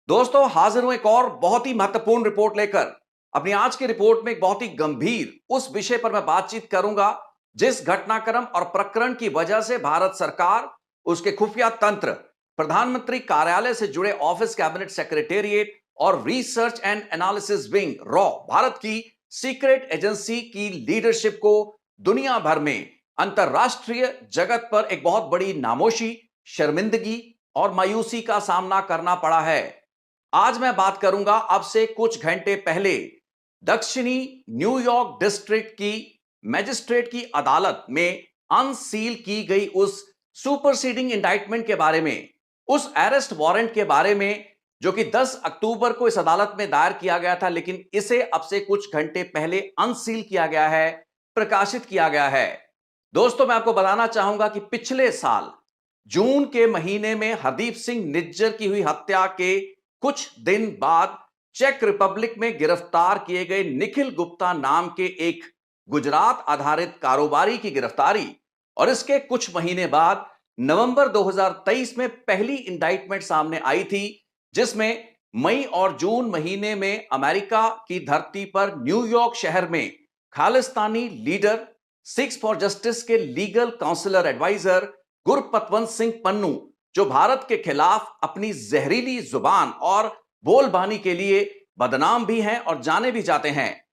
दोस्तों, हाजिर हूं एक और बहुत ही महत्वपूर्ण रिपोर्ट लेकर। अपनी आज की रिपोर्ट में एक बहुत ही गंभीर उस विषय पर मैं बातचीत करूंगा जिस घटनाक्रम और प्रकरण की वजह से भारत सरकार, उसके खुफिया तंत्र, प्रधानमंत्री कार्यालय से जुड़े ऑफिस, कैबिनेट सेक्रेटेरिएट और research and analysis wing raw, Bharat की सीक्रेट एजेंसी की लीडरशिप को दुनिया भर में, अंतरराष्ट्रीय जगत पर एक बहुत बड़ी नामोशी, शर्मिंदगी और मायूसी का सामना करना पड़ा है। आज मैं बात करूंगा अब से कुछ घंटे पहले दक्षिणी न्यूयॉर्क डिस्ट्रिक्ट की मजिस्ट्रेट की अदालत में अनसील की गई उस सुपरसीडिंग इंडाइटमेंट के बारे में, उस अरेस्ट वारंट के बारे में जो कि 10 अक्टूबर को इस अदालत में दायर किया गया था, लेकिन इसे अब से कुछ घंटे पहले अनसील किया गया है, प्रकाशित किया गया है। दोस्तों, मैं आपको बताना चाहूंगा कि पिछले साल जून के महीने में हरदीप सिंह निज्जर की हुई हत्या के कुछ दिन बाद चेक रिपब्लिक में गिरफ्तार किए गए निखिल गुप्ता नाम के एक गुजरात आधारित कारोबारी की गिरफ्तारी और इसके कुछ महीने बाद नवंबर 2023 में पहली इंडाइटमेंट सामने आई थी, जिसमें मई और जून महीने में अमेरिका की धरती पर न्यूयॉर्क शहर में Khalistani leader, Sikhs for Justice के legal counsellor advisor Gurpatwant Singh Pannu, जो भारत के खिलाफ अपनी जहरीली जुबान और बोलबानी के लिए बदनाम भी हैं और जाने भी जाते हैं,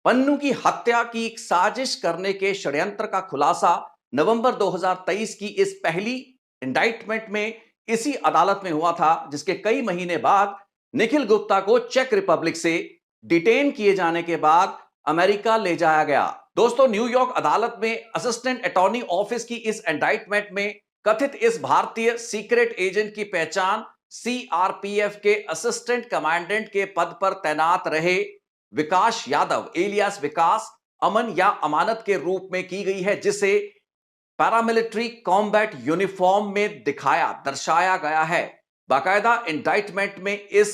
पन्नू की हत्या की एक साजिश करने के षड्यंत्र का खुलासा नवंबर 2023 की इस पहली इंडाइटमेंट में इसी अदालत में हुआ था, जिसके कई महीने बाद निखिल गुप्ता को चेक रिपब्लिक से डिटेन किए जाने के बाद अमेरिका ले जाया गया। दोस्तों, न्यूयॉर्क अदालत में असिस्टेंट अटॉर्नी ऑफिस की इस इंडाइटमेंट में कथित इस भारतीय सीक्रेट एजेंट की पहचान सीआरपीएफ के असिस्टेंट कमांडेंट के पद पर तैनात रहे विकास यादव एलियास विकास अमन या अमानत के रूप में की गई है, जिसे पैरामिलिट्री कॉम्बैट यूनिफॉर्म में दर्शाया गया है। बाकायदा इंडाइटमेंट में इस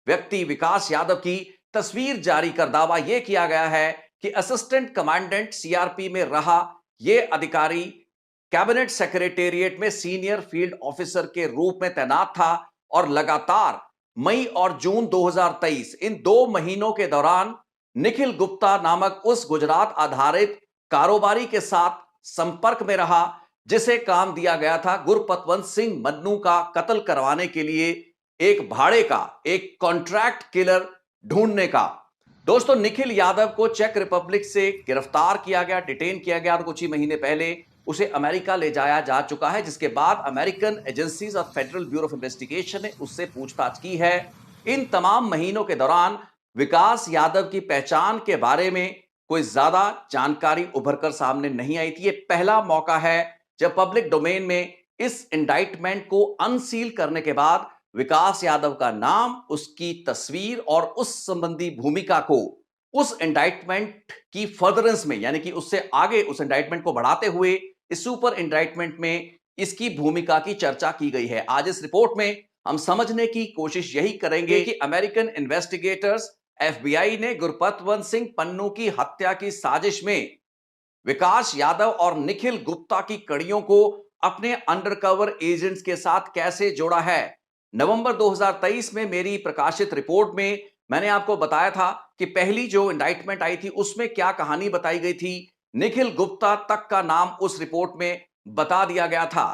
व्यक्ति विकास यादव की तस्वीर जारी कर दावा यह किया गया है कि असिस्टेंट कमांडेंट सीआरपी में रहा यह अधिकारी कैबिनेट सेक्रेटेरिएट में सीनियर फील्ड ऑफिसर के रूप में तैनात था और लगातार मई और जून 2023 इन 2 महीनों के दौरान निखिल गुप्ता नामक उस गुजरात आधारित कारोबारी के साथ संपर्क में रहा, जिसे काम दिया गया था गुरपतवंत सिंह मन्नू का कत्ल करवाने के लिए एक भाड़े का, एक कॉन्ट्रैक्ट किलर ढूंढने का। दोस्तों, निखिल यादव को चेक रिपब्लिक से गिरफ्तार किया गया, डिटेन किया गया और कुछ ही महीने पहले उसे अमेरिका ले जाया जा चुका है, जिसके बाद American agencies of federal bureau of investigation ने उससे पूछताछ की है। इन तमाम महीनों के दौरान विकास यादव की पहचान के बारे में कोई ज्यादा जानकारी उभरकर सामने नहीं आई थी। यह पहला मौका है जब पब्लिक डोमेन में इस इंडाइटमेंट को अनसील करने के बाद विकास यादव का नाम, उसकी तस्वीर और उस संबंधी भूमिका को उस इंडाइटमेंट की फर्दरेंस में, यानी कि उससे आगे उस इंडाइटमेंट को बढ़ाते हुए इस सुपर इंडाइटमेंट में इसकी भूमिका की चर्चा की गई है। आज इस रिपोर्ट में हम समझने की कोशिश यही करेंगे कि अमेरिकन इन्वेस्टिगेटर्स एफबीआई ने गुरपतवंत सिंह पन्नू की हत्या की साजिश में विकास यादव और निखिल गुप्ता की कड़ियों को अपने अंडरकवर एजेंट्स के साथ कैसे जोड़ा है। नवंबर 2023 में मेरी प्रकाशित रिपोर्ट में मैंने आपको बताया था कि पहली जो इंडाइटमेंट आई थी उसमें क्या कहानी बताई गई थी। निखिल गुप्ता तक का नाम उस रिपोर्ट में बता दिया गया था।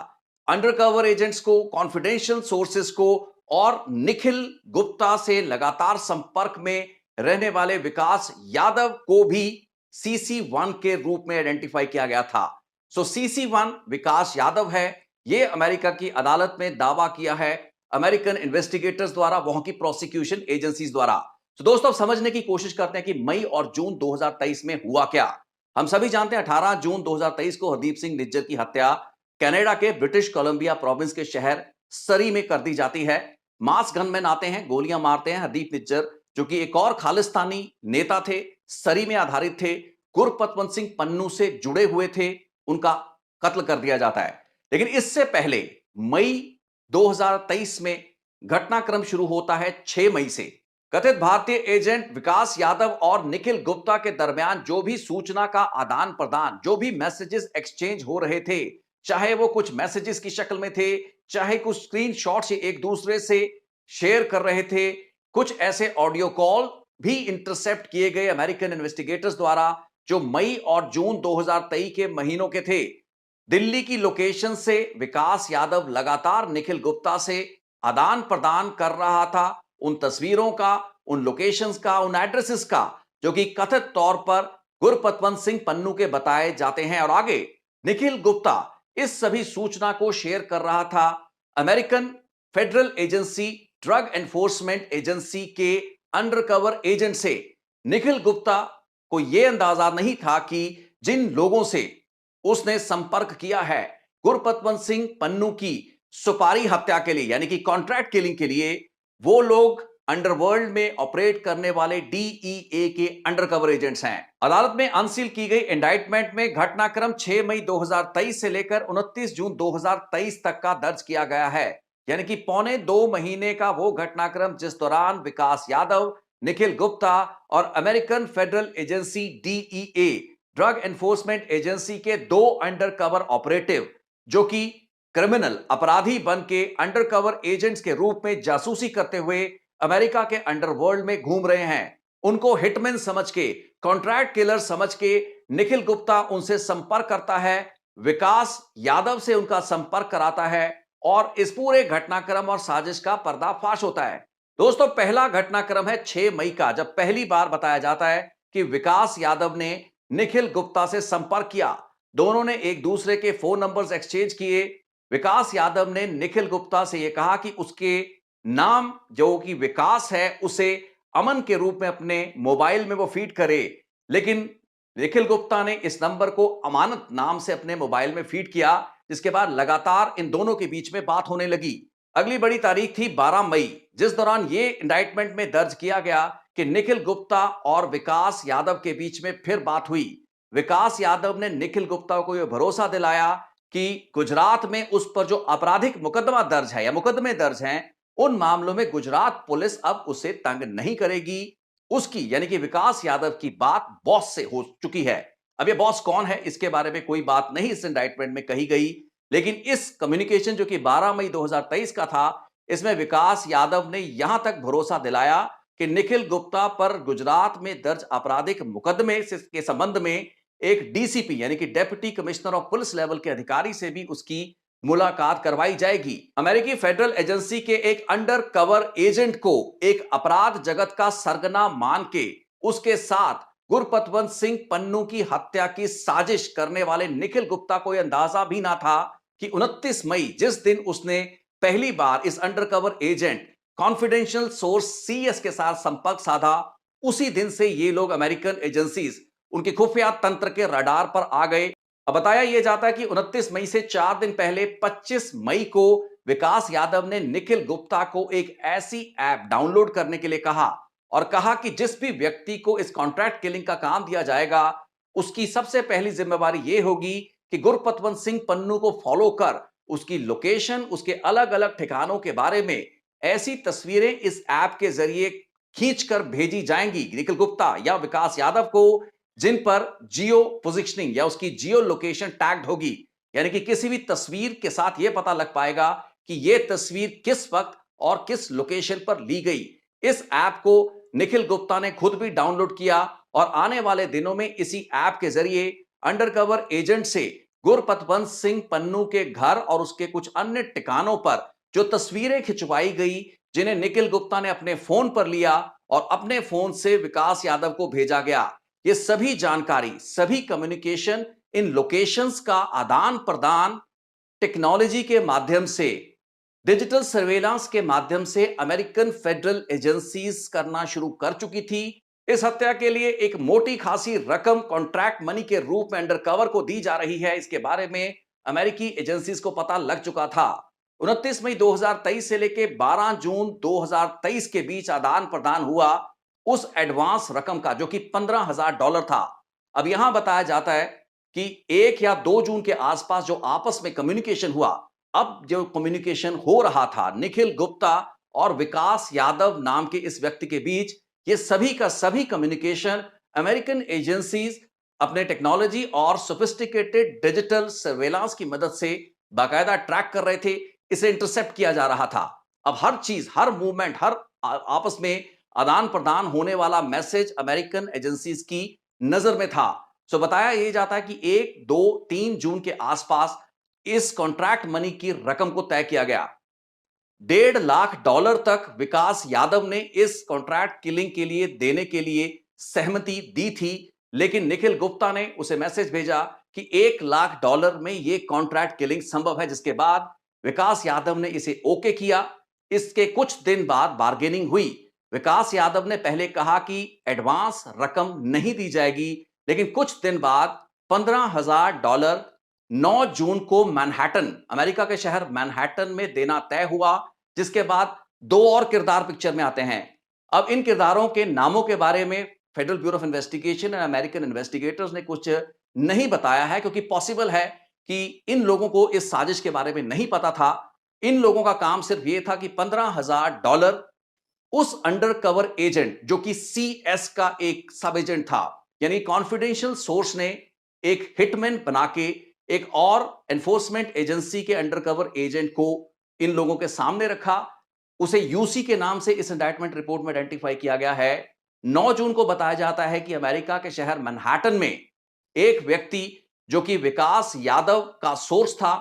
अंडरकवर एजेंट्स को, कॉन्फिडेंशियल सोर्सेस को और निखिल गुप्ता से लगातार संपर्क में रहने वाले विकास यादव को भी CC1 के रूप में आइडेंटिफाई किया गया था। सो CC1 विकास यादव है। यह अमेरिका की अदालत में दावा किया है अमेरिकन इन्वेस्टिगेटर्स द्वारा, वहां की प्रोसिक्यूशन एजेंसीज द्वारा। तो दोस्तों, अब समझने की कोशिश करते हैं कि मई और जून 2023 में हुआ क्या। हम सभी जानते हैं 18 जून 2023 को हरदीप सिंह निज्जर की हत्या कनाडा के ब्रिटिश कोलंबिया प्रोविंस के शहर सरी में कर दी जाती है। मास गनमैन आते हैं, गोलियां मारते हैं। हरदीप निज्जर, जो कि एक और खालिस्तानी नेता थे, सरी में आधारित थे, गुरपतवंत सिंह पन्नू से जुड़े हुए थे, उनका कत्ल कर दिया जाता है। लेकिन इससे पहले मई 2023 में घटनाक्रम शुरू होता है 6 मई से। कथित भारतीय एजेंट विकास यादव और निखिल गुप्ता के दरमियान जो भी सूचना का आदान प्रदान, जो भी मैसेजेस एक्सचेंज हो रहे थे, चाहे वो कुछ मैसेजेस की शक्ल में थे, चाहे कुछ स्क्रीनशॉट से एक दूसरे से शेयर कर रहे थे। कुछ ऐसे ऑडियो कॉल भी इंटरसेप्ट किए गए अमेरिकन इन्वेस्टिगेटर्स द्वारा जो मई और जून 2023 के महीनों के थे। दिल्ली की लोकेशन से विकास यादव लगातार निखिल गुप्ता से आदान प्रदान कर रहा था, उन तस्वीरों का, उन लोकेशंस का, उन एड्रेसेस का, जो कि कथित तौर पर गुरपतवंत सिंह पन्नू के बताए जाते हैं। और आगे निखिल गुप्ता इस सभी सूचना को शेयर कर रहा था American federal agency, drug enforcement agency के अंडरकवर एजेंट से। निखिल गुप्ता को यह अंदाजा नहीं था कि जिन लोगों से उसने संपर्क किया है गुरपतवंत सिंह पन्नू की सुपारी हत्या के लिए, यानी कि कॉन्ट्रैक्ट किलिंग के लिए, वो लोग अंडरवर्ल्ड में ऑपरेट करने वाले डीईए के अंडरकवर एजेंट्स हैं। अदालत में अनसील की गई इंडाइटमेंट में घटनाक्रम 6 मई 2023 से लेकर 29 जून 2023 तक का दर्ज किया गया है, यानी कि पौने 2 महीने का वो घटनाक्रम जिस दौरान विकास यादव, निखिल गुप्ता और American federal agency DEA, drug enforcement agency के 2 अंडरकवर ऑपरेटिव, जो कि क्रिमिनल अपराधी बन के अंडरकवर एजेंट्स के रूप में जासूसी करते हुए अमेरिका के अंडरवर्ल्ड में घूम रहे हैं, उनको हिटमैन समझ के, कॉन्ट्रैक्ट किलर समझ के निखिल गुप्ता उनसे संपर्क करता है, विकास यादव से उनका संपर्क कराता है और इस पूरे घटनाक्रम और साजिश का पर्दाफाश होता है। दोस्तों, पहला घटनाक्रम है 6 मई का, जब पहली बार बताया जाता है कि विकास यादव ने निखिल गुप्ता से संपर्क किया। दोनों ने एक दूसरे के फोन नंबर्स एक्सचेंज किए। विकास यादव ने निखिल गुप्ता से यह कहा कि उसके नाम जो कि विकास है उसे अमन के रूप में अपने मोबाइल में वो फीड करे, लेकिन निखिल गुप्ता ने इस नंबर को अमानत नाम से अपने मोबाइल में फीड किया, जिसके बाद लगातार इन दोनों के बीच में बात होने लगी। अगली बड़ी तारीख थी 12 मई, जिस दौरान यह इंडाइटमेंट में दर्ज किया गया कि निखिल गुप्ता और विकास यादव के बीच में फिर बात हुई। विकास यादव ने निखिल गुप्ता को यह भरोसा दिलाया कि गुजरात में उस पर जो आपराधिक मुकदमा दर्ज है या मुकदमे दर्ज हैं, उन मामलों में गुजरात पुलिस अब उसे तंग नहीं करेगी। उसकी यानी कि विकास यादव की बात बॉस से हो चुकी है। अब ये बॉस कौन है इसके बारे में कोई बात नहीं इस इंडाइटमेंट में कही गई, लेकिन इस कम्युनिकेशन जो कि 12 मई 2023 का था, इसमें विकास यादव ने यहां तक भरोसा दिलाया कि निखिल गुप्ता पर गुजरात में दर्ज आपराधिक मुकदमे के संबंध में एक डीसीपी यानी कि deputy commissioner of police level के अधिकारी से भी उसकी मुलाकात करवाई जाएगी। अमेरिकी फेडरल एजेंसी के एक अंडर कवर एजेंट को एक अपराध जगत का सरगना मान के उसके साथ गुरपतवंत सिंह पन्नू की हत्या की साजिश करने वाले निखिल गुप्ता को यह अंदाजा भी ना था कि 29 मई, जिस दिन उसने पहली बार इस undercover agent confidential source CS के साथ संपर्क साधा, उसी दिन से ये लोग अमेरिकन एजेंसीज उनके खुफिया तंत्र के रडार पर आ गए। अब बताया यह जाता है कि 29 मई से 4 दिन पहले 25 मई को विकास यादव ने निखिल गुप्ता को एक ऐसी ऐप डाउनलोड करने के लिए कहा और कहा कि जिस भी व्यक्ति को इस कॉन्ट्रैक्ट किलिंग का काम दिया जाएगा, उसकी सबसे पहली जिम्मेवारी यह होगी कि गुरपतवंत सिंह पन्नू को फॉलो कर उसकी लोकेशन, उसके अलग अलग ठिकानों के बारे में ऐसी तस्वीरें इस ऐप के जरिए खींचकर भेजी जाएंगी निखिल गुप्ता या विकास यादव को, जिन पर जियो पोजिशनिंग या उसकी जियो लोकेशन टैग्ड होगी, यानी कि किसी भी तस्वीर के साथ यह पता लग पाएगा कि यह तस्वीर किस वक्त और किस लोकेशन पर ली गई। इस ऐप को निखिल गुप्ता ने खुद भी डाउनलोड किया और आने वाले दिनों में इसी ऐप के जरिए अंडरकवर एजेंट से गुरपतवंत सिंह पन्नू के घर और उसके कुछ अन्य ठिकानों पर जो तस्वीरें खिंचवाई गई, जिन्हें निखिल गुप्ता ने अपने फोन पर लिया और अपने फोन से विकास यादव को भेजा गया, ये सभी जानकारी, सभी कम्युनिकेशन, इन लोकेशंस का आदान प्रदान टेक्नोलॉजी के माध्यम से, डिजिटल सर्वेलांस के माध्यम से अमेरिकन फेडरल एजेंसीज करना शुरू कर चुकी थी। इस हत्या के लिए एक मोटी खासी रकम कॉन्ट्रैक्ट मनी के रूप में अंडरकवर को दी जा रही है, इसके बारे में अमेरिकी एजेंसीज को पता लग चुका था। 29 मई 2023 से लेकर 12 जून 2023 के बीच आदान प्रदान हुआ उस एडवांस रकम का, जो कि $15,000 था। अब यहां बताया जाता है कि 1 या 2 जून के आसपास जो आपस में कम्युनिकेशन हुआ, अब जो कम्युनिकेशन हो रहा था निखिल गुप्ता और विकास यादव नाम के इस व्यक्ति के बीच, ये सभी का सभी कम्युनिकेशन अमेरिकन एजेंसीज अपने टेक्नोलॉजी और सोफिस्टिकेटेड डिजिटल सर्वेलांस की मदद से बाकायदा ट्रैक कर रहे थे, इसे इंटरसेप्ट किया जा रहा था। अब हर चीज, हर मूवमेंट, हर आपस में आदान प्रदान होने वाला मैसेज अमेरिकन एजेंसीज की नजर में था। सो बताया यह जाता है कि 1, 2, 3 जून के आसपास इस कॉन्ट्रैक्ट मनी की रकम को तय किया गया। $1.5 लाख तक विकास यादव ने इस कॉन्ट्रैक्ट किलिंग के लिए देने के लिए सहमति दी थी, लेकिन निखिल गुप्ता ने उसे मैसेज भेजा कि $1 लाख में यह कॉन्ट्रैक्ट किलिंग संभव है, जिसके बाद विकास यादव ने इसे ओके किया। इसके कुछ दिन बाद बार्गेनिंग हुई। विकास यादव ने पहले कहा कि एडवांस रकम नहीं दी जाएगी, लेकिन कुछ दिन बाद $15,000 9 जून को मैनहट्टन, अमेरिका के शहर मैनहट्टन में देना तय हुआ, जिसके बाद दो और किरदार पिक्चर में आते हैं। अब इन किरदारों के नामों के बारे में federal bureau of investigation and American investigators ने कुछ नहीं बताया है, क्योंकि पॉसिबल है कि इन लोगों को इस साजिश के बारे में नहीं पता था। इन लोगों का काम सिर्फ यह था कि $15,000 उस अंडरकवर एजेंट, जो कि CS का एक सब एजेंट था, यानी कॉन्फिडेंशियल सोर्स ने एक हिटमैन बना के एक और एनफोर्समेंट एजेंसी के अंडरकवर एजेंट को इन लोगों के सामने रखा। उसे यूसी के नाम से इस इंडाइटमेंट रिपोर्ट में आइडेंटिफाई किया गया है। 9 जून को बताया जाता है कि अमेरिका के शहर मैनहट्टन में एक व्यक्ति, जो कि विकास यादव का सोर्स था,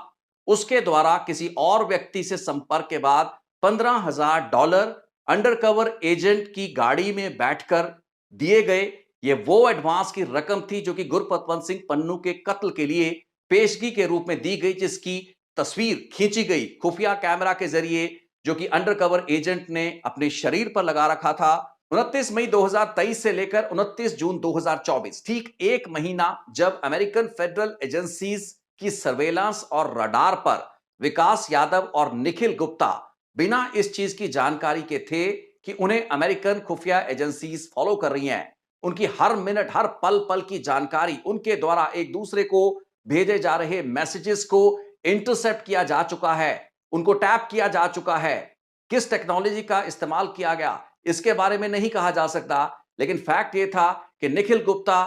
उसके द्वारा किसी और व्यक्ति से संपर्क के बाद $15,000 अंडरकवर एजेंट की गाड़ी में बैठकर दिए गए। ये वो एडवांस की रकम थी जो कि गुरपतवंत सिंह पन्नू के कत्ल के लिए पेशगी के रूप में दी गई, जिसकी तस्वीर खींची गई खुफिया कैमरा के जरिए, जो कि अंडरकवर एजेंट ने अपने शरीर पर लगा रखा था। 29 मई 2023 से लेकर 29 जून 2024, ठीक एक महीना, जब अमेरिकन फेडरल एजेंसीज की सर्वेलांस और रडार पर विकास यादव और निखिल गुप्ता बिना इस चीज की जानकारी के थे कि उन्हें अमेरिकन खुफिया एजेंसीज फॉलो कर रही हैं। उनकी हर मिनट, हर पल पल की जानकारी, उनके द्वारा एक दूसरे को भेजे जा रहे मैसेजेस को इंटरसेप्ट किया जा चुका है, उनको टैप किया जा चुका है। किस टेक्नोलॉजी का इस्तेमाल किया गया, इसके बारे में नहीं कहा जा सकता, लेकिन फैक्ट यह था कि निखिल गुप्ता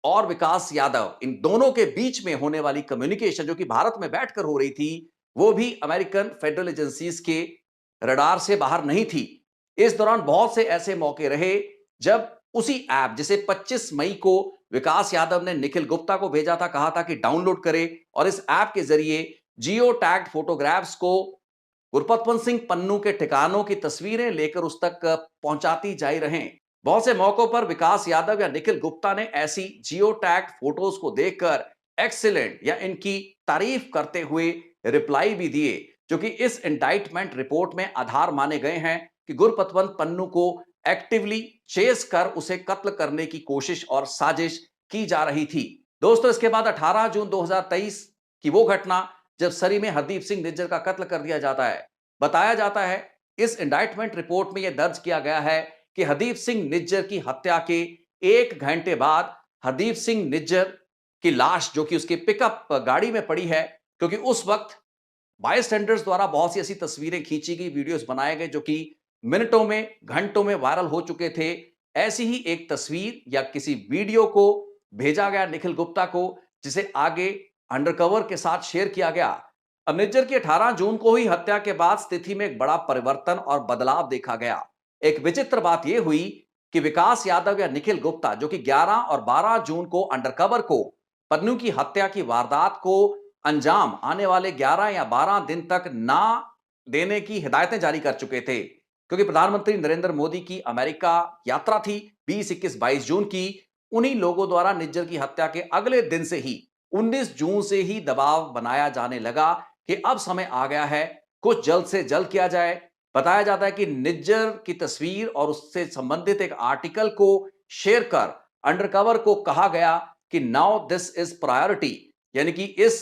और विकास यादव, इन दोनों के बीच में होने वाली कम्युनिकेशन, जो कि भारत में बैठकर हो रही थी, वो भी अमेरिकन फेडरल एजेंसीज के रडार से बाहर नहीं थी। इस दौरान बहुत से ऐसे मौके रहे जब उसी ऐप, जिसे 25 मई को विकास यादव ने निखिल गुप्ता को भेजा था, कहा था कि डाउनलोड करे, और इस ऐप के जरिए जियो टैग्ड फोटोग्राफ्स को गुरपतवंत सिंह पन्नू के ठिकानों की तस्वीरें लेकर उस तक पहुंचाती जाई रहें। बहुत से मौकों पर विकास यादव या निखिल गुप्ता ने ऐसी जियो टैग फोटोज को देखकर एक्सीलेंट या इनकी तारीफ करते हुए रिप्लाई भी दिए, जो कि इस इंडाइटमेंट रिपोर्ट में आधार माने गए हैं कि गुरपतवंत पन्नू को एक्टिवली चेस कर उसे कत्ल करने की कोशिश और साजिश की जा रही थी। दोस्तों, इसके बाद 18 जून 2023 की वो घटना जब सरी में हरदीप सिंह निज्जर का कत्ल कर दिया जाता है। बताया जाता है, इस इंडाइटमेंट रिपोर्ट में यह दर्ज किया गया है कि हरदीप सिंह निज्जर की हत्या के 1 घंटे बाद हरदीप सिंह निज्जर की लाश, जो कि उसकी पिकअप गाड़ी में पड़ी है, क्योंकि उस वक्त बायस्टैंडर्स द्वारा बहुत सी ऐसी तस्वीरें खींची गई, वीडियोस बनाए गए, जो कि मिनटों में, घंटों में वायरल हो चुके थे। ऐसी ही एक तस्वीर या किसी वीडियो को भेजा गया निखिल गुप्ता को, जिसे आगे अंडरकवर के साथ शेयर किया गया। अब निज्जर की 18 जून को ही हत्या के बाद स्थिति में एक बड़ा परिवर्तन और बदलाव देखा गया। एक विचित्र बात यह हुई कि विकास यादव या निखिल गुप्ता, जो कि 11 और 12 जून को अंडरकवर को पन्नू की हत्या की वारदात को अंजाम आने वाले 11 या 12 दिन तक ना देने की हिदायतें जारी कर चुके थे, क्योंकि प्रधानमंत्री नरेंद्र मोदी की अमेरिका यात्रा थी 20, 21, 22 जून की। उन्हीं लोगों द्वारा निज्जर की हत्या के अगले दिन से ही, 19 जून से ही दबाव बनाया जाने लगा कि अब समय आ गया है, कुछ जल्द से जल्द किया जाए। बताया जाता है कि निज्जर की तस्वीर और उससे संबंधित एक आर्टिकल को शेयर कर अंडरकवर को कहा गया कि नाउ दिस इज प्रायोरिटी, यानी कि इस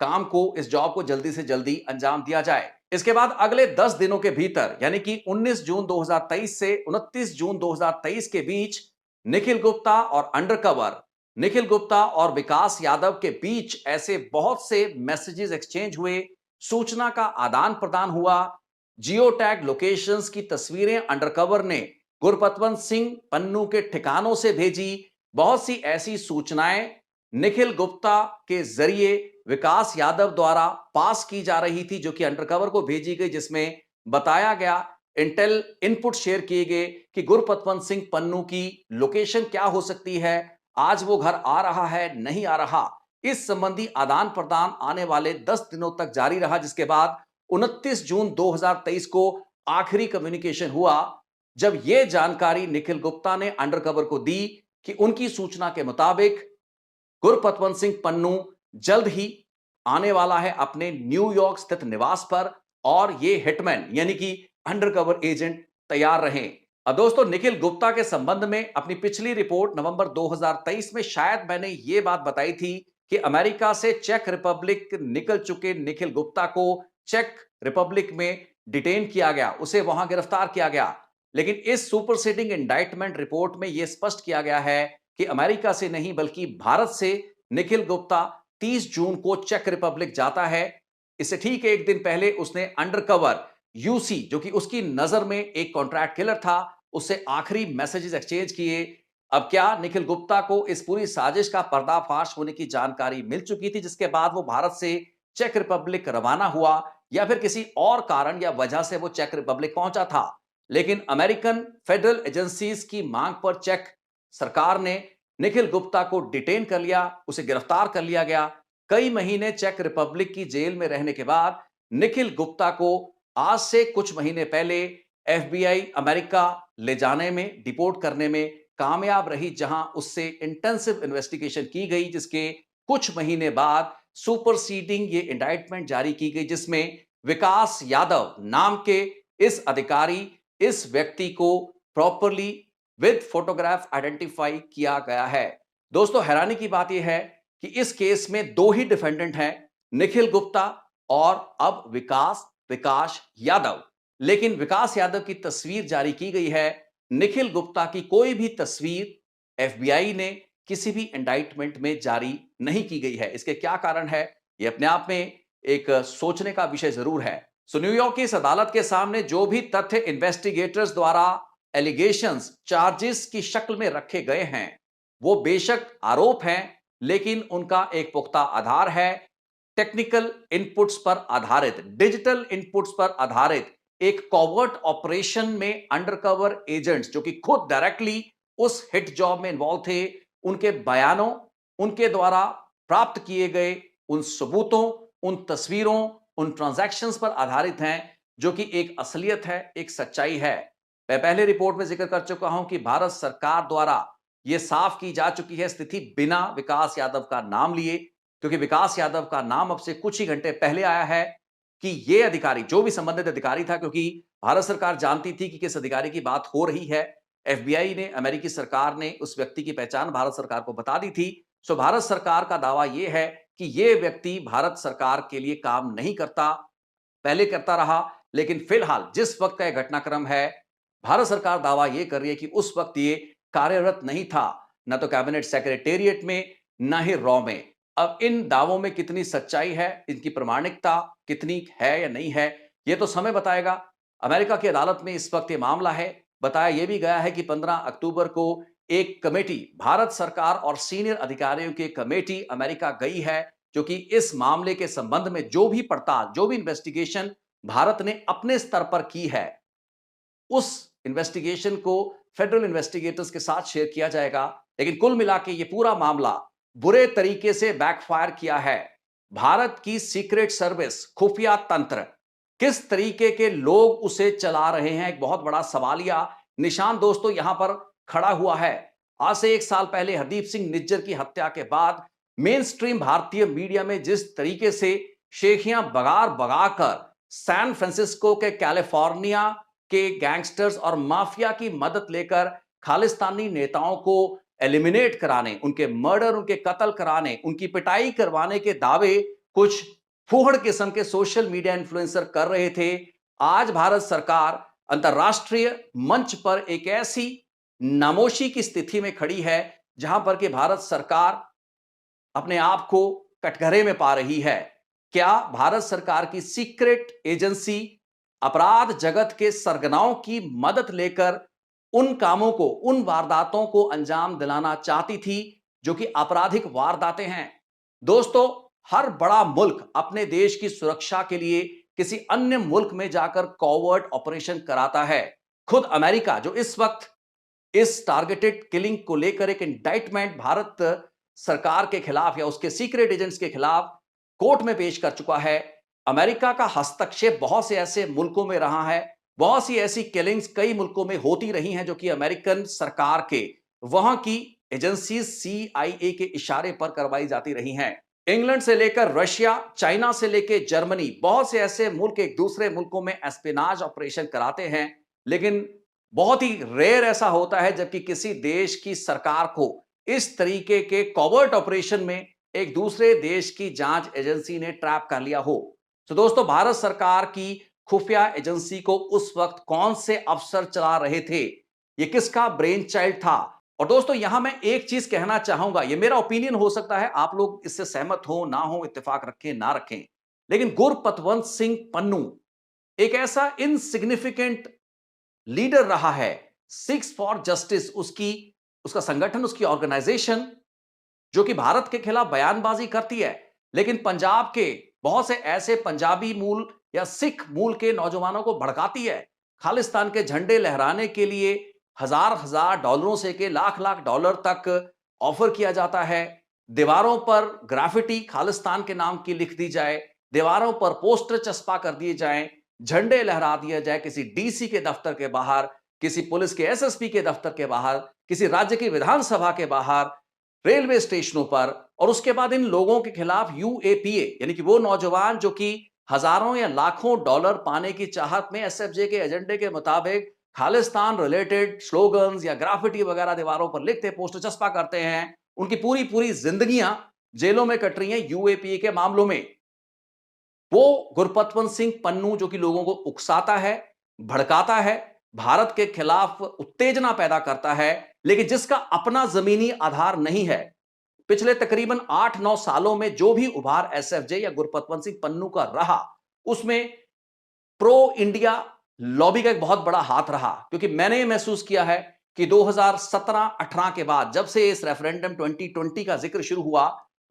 काम को, इस जॉब को जल्दी से जल्दी अंजाम दिया जाए। इसके बाद अगले 10 दिनों के भीतर, यानी कि 19 जून 2023 से 29 जून 2023 के बीच, निखिल गुप्ता और अंडरकवर, निखिल गुप्ता और विकास यादव के बीच ऐसे बहुत से मैसेजेस एक्सचेंज हुए, सूचना का आदान प्रदान हुआ। जियो टैग लोकेशंस की तस्वीरें अंडरकवर ने गुरपतवंत सिंह पन्नू के ठिकानों से भेजी। बहुत सी ऐसी सूचनाएं निखिल गुप्ता के जरिए विकास यादव द्वारा पास की जा रही थी, जो कि अंडरकवर को भेजी गई, जिसमें बताया गया, इंटेल इनपुट शेयर किए गए कि गुरपतवंत सिंह पन्नू की लोकेशन क्या हो सकती है, आज वो घर आ रहा है नहीं आ रहा। इस संबंधी आदान प्रदान आने वाले 10 दिनों तक जारी रहा, जिसके बाद 29 जून 2023 को आखिरी कम्युनिकेशन हुआ, जब यह जानकारी निखिल गुप्ता ने अंडरकवर को दी कि उनकी सूचना के मुताबिक गुरपतवंत सिंह पन्नू जल्द ही आने वाला है अपने न्यूयॉर्क स्थित निवास पर, और ये हिटमैन यानी कि अंडरकवर एजेंट तैयार रहे। अब दोस्तों, निखिल गुप्ता के संबंध में अपनी पिछली रिपोर्ट नवंबर 2023 में शायद मैंने ये बात बताई थी कि अमेरिका से चेक रिपब्लिक निकल चुके निखिल गुप्ता को चेक रिपब्लिक में डिटेन किया गया, उसे वहां गिरफ्तार किया गया। लेकिन इस सुपरसीडिंग इंडाइटमेंट रिपोर्ट में यह स्पष्ट किया गया है कि अमेरिका से नहीं बल्कि भारत से निखिल गुप्ता 30 जून को चेक रिपब्लिक जाता है। इससे ठीक एक दिन पहले उसने अंडरकवर यूसी, जो कि उसकी नजर में एक कॉन्ट्रैक्ट किलर था, उससे आखिरी मैसेजेस एक्सचेंज किए। अब क्या निखिल गुप्ता को इस पूरी साजिश का पर्दाफाश होने की जानकारी मिल चुकी थी, जिसके बाद वो भारत से चेक रिपब्लिक रवाना हुआ, या फिर किसी और कारण या वजह से वो चेक रिपब्लिक पहुंचा था? लेकिन अमेरिकन फेडरल एजेंसीज की मांग पर चेक सरकार ने निखिल गुप्ता को डिटेन कर लिया, उसे गिरफ्तार कर लिया गया। कई महीने चेक रिपब्लिक की जेल में रहने के बाद निखिल गुप्ता को आज से कुछ महीने पहले एफबीआई अमेरिका ले जाने में, डिपोर्ट करने में कामयाब रही, जहां उससे इंटेंसिव इन्वेस्टिगेशन की गई, जिसके कुछ महीने बाद सुपरसीडिंग ये इंडाइटमेंट जारी की गई, जिसमें विकास यादव नाम के इस अधिकारी, इस व्यक्ति को प्रॉपरली विद फोटोग्राफ आइडेंटिफाई किया गया है। दोस्तों, हैरानी की बात यह है कि इस केस में दो ही डिफेंडेंट हैं, निखिल गुप्ता और अब विकास यादव। लेकिन विकास यादव की तस्वीर जारी की गई है, निखिल गुप्ता की कोई भी तस्वीर एफबीआई ने किसी भी इंडाइटमेंट में जारी नहीं की गई है। इसके क्या कारण है, यह अपने आप में एक सोचने का विषय जरूर है। सो न्यूयॉर्क की इस अदालत के सामने जो भी तथ्य इन्वेस्टिगेटर्स द्वारा एलिगेशंस, चार्जेस की शक्ल में रखे गए हैं, वो बेशक आरोप हैं, लेकिन उनका एक पुख्ता आधार है। टेक्निकल इनपुट्स पर आधारित, डिजिटल इनपुट्स पर आधारित एक कॉवर्ट ऑपरेशन में अंडरकवर एजेंट्स, जो कि खुद डायरेक्टली उस हिट जॉब में इन्वॉल्व थे, उनके बयानों, उनके द्वारा प्राप्त किए गए उन सबूतों, उन तस्वीरों, उन ट्रांजैक्शंस पर आधारित हैं, जो कि एक असलियत है, एक सच्चाई है। मैं पहले रिपोर्ट में जिक्र कर चुका हूं कि भारत सरकार द्वारा यह साफ की जा चुकी है स्थिति बिना विकास यादव का नाम लिए, क्योंकि विकास यादव का नाम अब से कुछ ही घंटे पहले आया है कि यह अधिकारी, जो भी संबंधित अधिकारी था, क्योंकि भारत सरकार जानती थी कि किस अधिकारी की बात हो रही है, एफबीआई ने, अमेरिकी सरकार ने उस व्यक्ति की पहचान भारत सरकार को बता दी थी। सो भारत सरकार का दावा यह है कि यह व्यक्ति भारत सरकार के लिए काम नहीं करता, पहले करता रहा, लेकिन फिलहाल जिस वक्त का यह घटनाक्रम है, भारत सरकार दावा यह कर रही है कि उस वक्त ये कार्यरत नहीं था, न तो कैबिनेट सेक्रेटेरिएट में, न ही रॉ में। अब इन दावों में कितनी सच्चाई है, इनकी प्रामाणिकता कितनी है या नहीं है, यह तो समय बताएगा। अमेरिका की अदालत में इस वक्त यह मामला है। बताया यह भी गया है कि 15 अक्टूबर को एक कमेटी, भारत सरकार और सीनियर अधिकारियों की कमेटी अमेरिका गई है, जो कि इस मामले के संबंध में जो भी पड़ताल, जो भी इन्वेस्टिगेशन भारत ने अपने स्तर पर की है, उस इन्वेस्टिगेशन को फेडरल इन्वेस्टिगेटर्स के साथ शेयर किया जाएगा। लेकिन कुल मिला के ये पूरा मामला बुरे तरीके से बैकफायर किया है। भारत की सीक्रेट सर्विस, खुफिया तंत्र, किस तरीके के लोग उसे चला रहे हैं, एक बहुत बड़ा सवालिया निशान दोस्तों यहां पर खड़ा हुआ है। आज से एक साल पहले हरदीप सिंह निज्जर की हत्या के बाद मेन स्ट्रीम भारतीय मीडिया में जिस तरीके से शेखियां बगार बगाकर सैन फ्रांसिस्को के कैलिफोर्निया के गैंगस्टर्स और माफिया की मदद लेकर खालिस्तानी नेताओं को एलिमिनेट कराने, उनके मर्डर, उनके कत्ल कराने, उनकी पिटाई करवाने के दावे कुछ फूहड़ किस्म के सोशल मीडिया इन्फ्लुएंसर कर रहे थे, आज भारत सरकार अंतरराष्ट्रीय मंच पर एक ऐसी नामोशी की स्थिति में खड़ी है जहां पर कि भारत सरकार अपने आप को कटघरे में पा रही है। क्या भारत सरकार की सीक्रेट एजेंसी अपराध जगत के सरगनाओं की मदद लेकर उन कामों को, उन वारदातों को अंजाम दिलाना चाहती थी जो कि आपराधिक वारदातें हैं? दोस्तों, हर बड़ा मुल्क अपने देश की सुरक्षा के लिए किसी अन्य मुल्क में जाकर कॉवर्ट ऑपरेशन कराता है। खुद अमेरिका जो इस वक्त इस टारगेटेड किलिंग को लेकर एक इंडाइटमेंट भारत सरकार के खिलाफ या उसके सीक्रेट एजेंट्स के खिलाफ कोर्ट में पेश कर चुका है। अमेरिका का हस्तक्षेप बहुत से ऐसे मुल्कों में रहा है, बहुत सी ऐसी किलिंग्स कई मुल्कों में होती रही हैं जो कि अमेरिकन सरकार के वहां की एजेंसी CIA के इशारे पर करवाई जाती रही हैं। इंग्लैंड से लेकर रशिया, चाइना से लेकर जर्मनी, बहुत से ऐसे मुल्क एक दूसरे मुल्कों में एस्पिनाज ऑपरेशन कराते हैं, लेकिन बहुत ही रेयर ऐसा होता है जबकि किसी देश की सरकार को इस तरीके के कॉवर्ट ऑपरेशन में एक दूसरे देश की जांच एजेंसी ने ट्रैप कर लिया हो। तो दोस्तों, भारत सरकार की खुफिया एजेंसी को उस वक्त कौन से अफसर चला रहे थे, ये किसका ब्रेन चाइल्ड था? और दोस्तों, यहां मैं एक चीज कहना चाहूंगा, ये मेरा ओपिनियन हो सकता है, आप लोग इससे सहमत हो ना हो, इत्तेफाक रखें ना रखें, लेकिन गुरपतवंत सिंह पन्नू एक ऐसा इनसिग्निफिकेंट लीडर रहा है। सिक्स फॉर जस्टिस उसका संगठन, उसकी ऑर्गेनाइजेशन जो कि भारत के खिलाफ बयानबाजी करती है, लेकिन पंजाब के बहुत से ऐसे पंजाबी मूल या सिख मूल के नौजवानों को भड़काती है। खालिस्तान के झंडे लहराने के लिए हजार हजार डॉलरों से के लाख लाख डॉलर तक ऑफर किया जाता है। दीवारों पर ग्राफिटी खालिस्तान के नाम की लिख दी जाए, दीवारों पर पोस्टर चस्पा कर दिए जाएं, झंडे लहरा दिया जाए किसी DC के दफ्तर के बाहर, किसी पुलिस के SSP के दफ्तर के बाहर, किसी राज्य की विधानसभा के बाहर, रेलवे स्टेशनों पर। और उसके बाद इन लोगों के खिलाफ UAPA यानी कि वो नौजवान जो कि हजारों या लाखों डॉलर पाने की चाहत में SFJ के एजेंडे के मुताबिक खालिस्तान रिलेटेड स्लोगन्स या ग्राफिटी वगैरह दीवारों पर लिखते, पोस्टर चस्पा करते हैं, उनकी पूरी पूरी जिंदगियां जेलों में कट रही हैं UAPA के मामलों में। वो गुरपतवंत सिंह पन्नू जो कि लोगों को उकसाता है, भड़काता है, भारत के खिलाफ उत्तेजना पैदा करता है, लेकिन जिसका अपना जमीनी आधार नहीं है। पिछले तकरीबन 8-9 सालों में जो भी उभार SFJ या गुरपतवंत सिंह पन्नू का रहा, उसमें प्रो इंडिया लॉबी का एक बहुत बड़ा हाथ रहा, क्योंकि मैंने ये महसूस किया है कि 2017-18 के बाद जब से इस रेफरेंडम 2020 का जिक्र शुरू हुआ,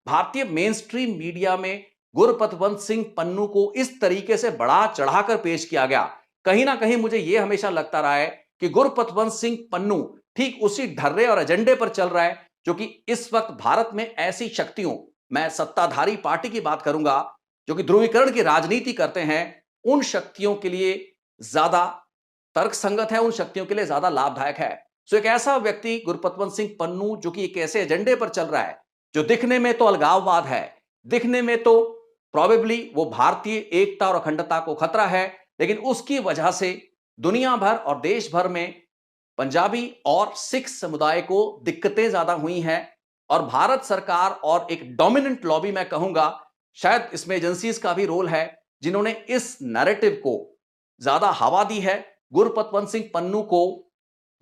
भारतीय मेन स्ट्रीम मीडिया में गुरपतवंत सिंह पन्नू को इस तरीके से बढ़ा चढ़ाकर पेश किया गया। कहीं ना कहीं मुझे यह हमेशा लगता रहा है कि गुरपतवंत सिंह पन्नू ठीक उसी ढर्रे और एजेंडे पर चल रहा है जो कि इस वक्त भारत में ऐसी शक्तियों, मैं सत्ताधारी पार्टी की बात करूंगा, जो कि ध्रुवीकरण की राजनीति करते हैं, उन शक्तियों के लिए ज्यादा तर्कसंगत है, उन शक्तियों के लिए ज्यादा लाभदायक है। सो एक ऐसा व्यक्ति गुरपतवंत सिंह पन्नू जो कि एक ऐसे एजेंडे पर चल रहा है जो दिखने में तो अलगाववाद है, दिखने में तो प्रोबेबली वो भारतीय एकता और अखंडता को खतरा है, लेकिन उसकी वजह से दुनिया भर और देश भर में पंजाबी और सिख समुदाय को दिक्कतें ज्यादा हुई हैं। और भारत सरकार और एक डोमिनेंट लॉबी, मैं कहूंगा शायद इसमें एजेंसीज का भी रोल है, जिन्होंने इस नैरेटिव को ज्यादा हवा दी है। गुरपतवंत सिंह पन्नू को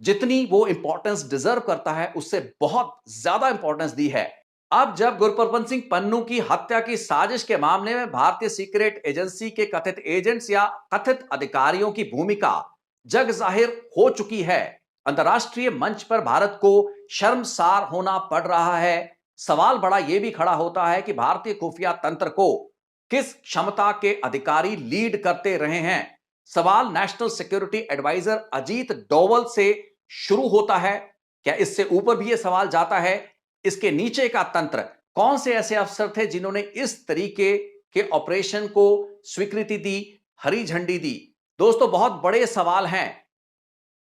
जितनी वो इंपॉर्टेंस डिजर्व करता है, उससे बहुत ज्यादा इंपॉर्टेंस दी है। अब जब गुरपतवंत सिंह पन्नू की हत्या की साजिश के मामले में भारतीय सीक्रेट एजेंसी के कथित एजेंट्स या कथित अधिकारियों की भूमिका जग जाहिर हो चुकी है, अंतर्राष्ट्रीय मंच पर भारत को शर्मसार होना पड़ रहा है। सवाल बड़ा यह भी खड़ा होता है कि भारतीय खुफिया तंत्र को किस क्षमता के अधिकारी लीड करते रहे हैं। सवाल national security adviser Ajit Doval से शुरू होता है, क्या इससे ऊपर भी यह सवाल जाता है इसके नीचे का तंत्र कौन से ऐसे अफसर थे जिन्होंने इस तरीके के ऑपरेशन को स्वीकृति दी, हरी झंडी दी? दोस्तों, बहुत बड़े सवाल हैं।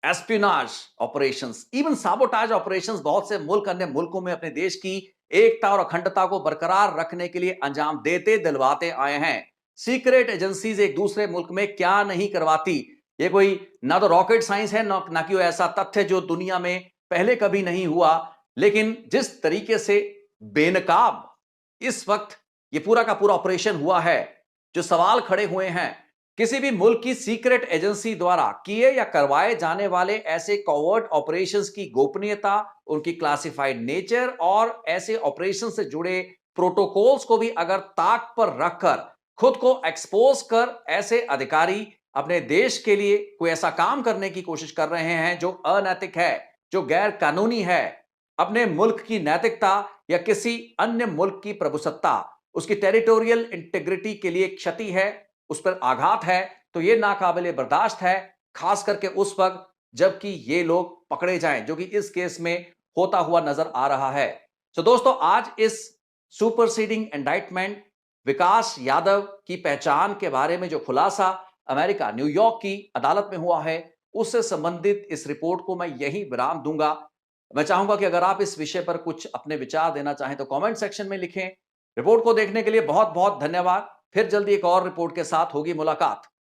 एस्पिनाज ऑपरेशंस, इवन साबोटाज ऑपरेशंस बहुत से मुल्क अन्य मुल्कों में अपने देश की एकता और अखंडता को बरकरार रखने के लिए अंजाम देते दिलवाते आए हैं। सीक्रेट एजेंसीज एक दूसरे मुल्क में क्या नहीं करवाती, ये कोई ना तो रॉकेट साइंस है, ना कि ऐसा तथ्य जो दुनिया में पहले कभी नहीं हुआ। लेकिन जिस तरीके से बेनकाब इस वक्त ये पूरा का पूरा ऑपरेशन हुआ है, जो सवाल खड़े हुए हैं, किसी भी मुल्क की सीक्रेट एजेंसी द्वारा किए या करवाए जाने वाले ऐसे कॉवर्ट ऑपरेशंस की गोपनीयता, उनकी क्लासिफाइड नेचर और ऐसे ऑपरेशन से जुड़े प्रोटोकॉल्स को भी अगर ताक पर रखकर खुद को एक्सपोज कर ऐसे अधिकारी अपने देश के लिए कोई ऐसा काम करने की कोशिश कर रहे हैं जो अनैतिक है, जो गैर कानूनी है, अपने मुल्क की नैतिकता या किसी अन्य मुल्क की प्रभुसत्ता, उसकी टेरिटोरियल इंटीग्रिटी के लिए क्षति है, उस पर आघात है तो ये नाकाबिले बर्दाश्त है, खास करके उस वक्त जबकि ये लोग पकड़े जाएं, जो कि इस केस में होता हुआ नजर आ रहा है। तो दोस्तों, आज इस सुपरसीडिंग इंडाइटमेंट विकास यादव की पहचान के बारे में जो खुलासा अमेरिका न्यूयॉर्क की अदालत में हुआ है, उससे संबंधित इस रिपोर्ट को मैं यही विराम दूंगा। मैं चाहूंगा कि अगर आप इस विषय पर कुछ अपने विचार देना चाहें तो कमेंट सेक्शन में लिखें। रिपोर्ट को देखने के लिए बहुत बहुत धन्यवाद। फिर जल्दी एक और रिपोर्ट के साथ होगी मुलाकात।